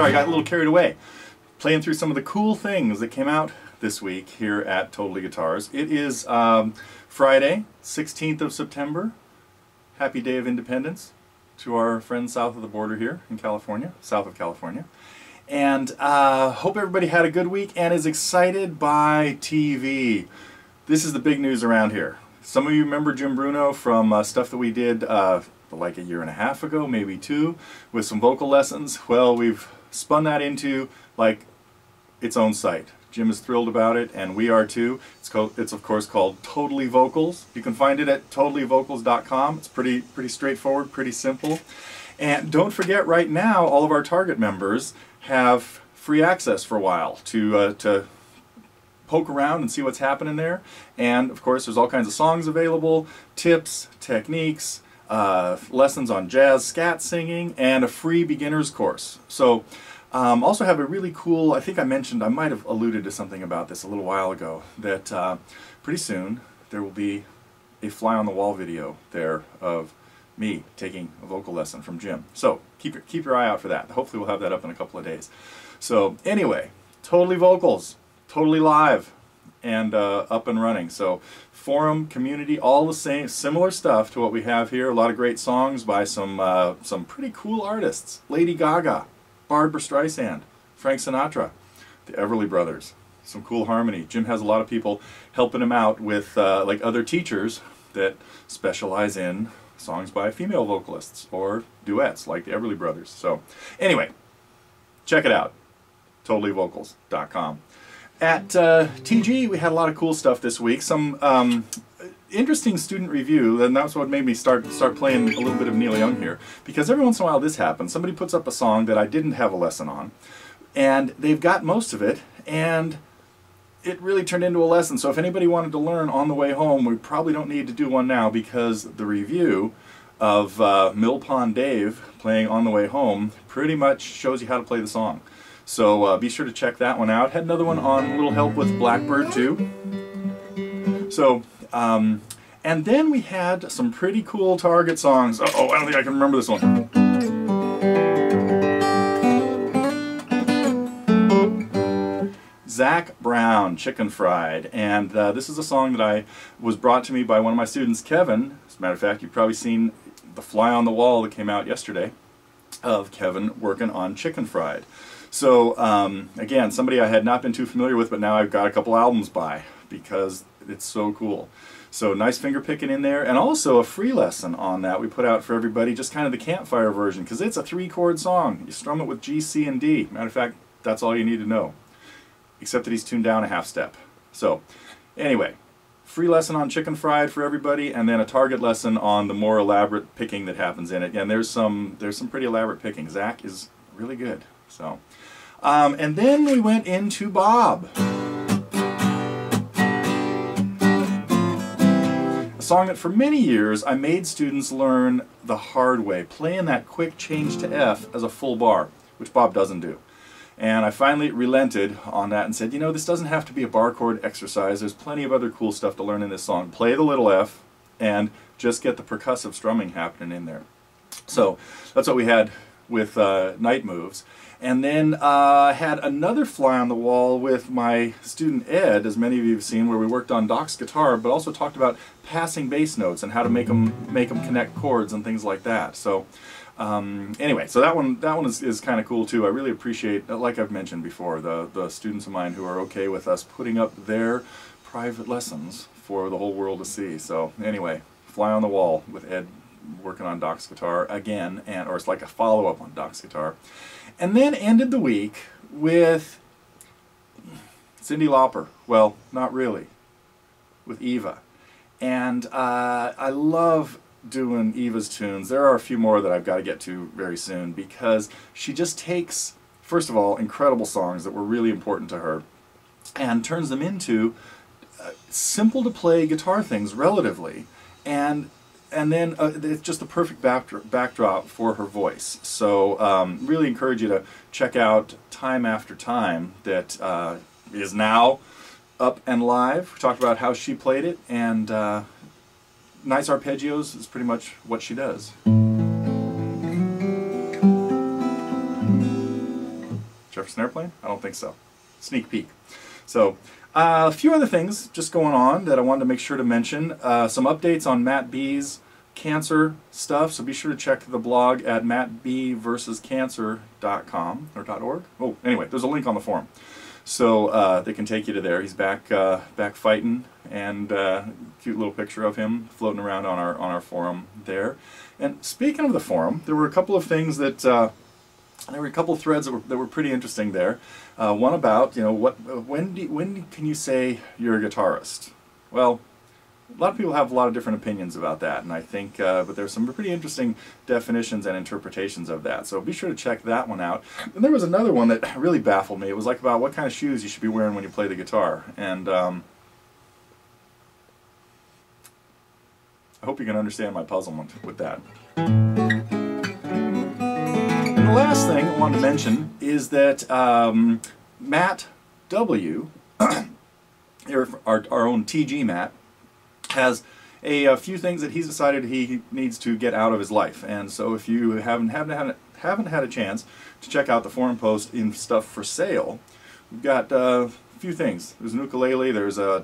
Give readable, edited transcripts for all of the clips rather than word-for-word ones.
sorry, I got a little carried away. Playing through some of the cool things that came out this week here at Totally Guitars. It is Friday, 16th of September. Happy Day of Independence to our friends south of the border here in California, south of California. And hope everybody had a good week and is excited by TV. This is the big news around here. Some of you remember Jim Bruno from stuff that we did like a year and a half ago, maybe 2, with some vocal lessons. Well, we've spun that into like its own site. Jim is thrilled about it, and we are too. It's of course called TotallyVocals. You can find it at TotallyVocals.com. It's pretty straightforward, pretty simple. And don't forget, right now, all of our Target members have free access for a while to poke around and see what's happening there. And of course, there's all kinds of songs available, tips, techniques, lessons on jazz, scat singing, and a free beginner's course. So also have a really cool, I think I might have alluded to something about this a little while ago, that pretty soon there will be a fly-on-the-wall video there of me taking a vocal lesson from Jim. So keep your eye out for that. Hopefully we'll have that up in a couple of days. So anyway, Totally Vocals, totally live and up and running. So forum, community, all the same, similar stuff to what we have here. A lot of great songs by some pretty cool artists. Lady Gaga, Barbra Streisand, Frank Sinatra, the Everly Brothers. Some cool harmony. Jim has a lot of people helping him out with like other teachers that specialize in songs by female vocalists or duets like the Everly Brothers. So anyway, check it out. TotallyVocals.com. At TG, we had a lot of cool stuff this week. Some interesting student review, and that's what made me start playing a little bit of Neil Young here. Because every once in a while this happens. Somebody puts up a song that I didn't have a lesson on, and they've got most of it, and it really turned into a lesson. So if anybody wanted to learn on the way home, we probably don't need to do one now, because the review of Mill Pond Dave playing On the Way Home pretty much shows you how to play the song. So be sure to check that one out. Had another one on a little help with Blackbird too. So, and then we had some pretty cool Target songs. Uh-oh, I don't think I can remember this one. Zac Brown, Chicken Fried. And this is a song that was brought to me by one of my students, Kevin. As a matter of fact, you've probably seen the fly on the wall that came out yesterday of Kevin working on Chicken Fried. So, again, somebody I had not been too familiar with, but now I've got a couple albums by, because it's so cool. So, nice finger picking in there, and also a free lesson on that we put out for everybody, just kind of the Campfire version, because it's a 3-chord song. You strum it with G, C, and D. Matter of fact, that's all you need to know, except that he's tuned down a half step. So, anyway, free lesson on Chicken Fried for everybody, and then a Target lesson on the more elaborate picking that happens in it. And there's some pretty elaborate picking. Zach is really good. So, and then we went into Bob. A song that for many years I made students learn the hard way, playing that quick change to F as a full bar, which Bob doesn't do. And I finally relented on that and said, you know, this doesn't have to be a bar chord exercise. There's plenty of other cool stuff to learn in this song. Play the little F and just get the percussive strumming happening in there. So that's what we had with Night Moves. And then had another fly on the wall with my student Ed, as many of you have seen, where we worked on Doc's guitar, but also talked about passing bass notes and how to make them connect chords and things like that. So anyway, so that one is kind of cool too. I really appreciate, like I've mentioned before, the students of mine who are okay with us putting up their private lessons for the whole world to see. So anyway, fly on the wall with Ed working on Doc's guitar again, or it's like a follow-up on Doc's guitar. And then ended the week with Cyndi Lauper. Well, not really. With Eva. And I love doing Eva's tunes. There are a few more that I've got to get to very soon, because she just takes, first of all, incredible songs that were really important to her and turns them into simple to play guitar things relatively, and then it's just the perfect backdrop for her voice. So really encourage you to check out Time After Time, that is now up and live. We talked about how she played it, and nice arpeggios is pretty much what she does. snare playing? I don't think so. Sneak peek. So, a few other things just going on that I wanted to make sure to mention. Some updates on Matt B's cancer stuff, so be sure to check the blog at mattbversuscancer.com or .org. Oh, anyway, there's a link on the forum, so they can take you to there. He's back fighting, and cute little picture of him floating around on our forum there. And speaking of the forum, there were a couple of things that there were a couple of threads that were pretty interesting there. One about, you know, when can you say you're a guitarist? Well, a lot of people have a lot of different opinions about that, and I think, but there's some pretty interesting definitions and interpretations of that. So be sure to check that one out. And there was another one that really baffled me. It was like about what kind of shoes you should be wearing when you play the guitar. And I hope you can understand my puzzlement with that. And the last thing I want to mention is that Matt W., our own TG Matt, has a few things that he's decided he needs to get out of his life. And so if you haven't had a chance to check out the forum post in stuff for sale, we've got a few things. There's an ukulele, there's a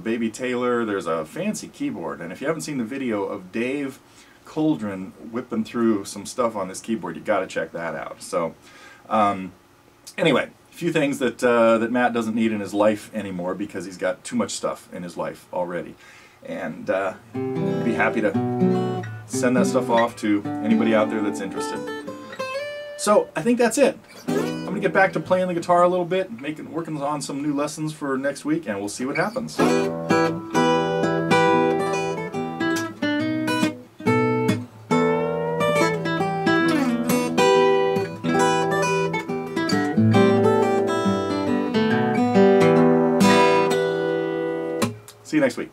baby Taylor, there's a fancy keyboard. And if you haven't seen the video of Dave Coldren whipping through some stuff on this keyboard, you got to check that out. So anyway, a few things that that Matt doesn't need in his life anymore because he's got too much stuff in his life already. And be happy to send that stuff off to anybody out there that's interested. So I think that's it. I'm gonna get back to playing the guitar a little bit, working on some new lessons for next week, and we'll see what happens. See you next week.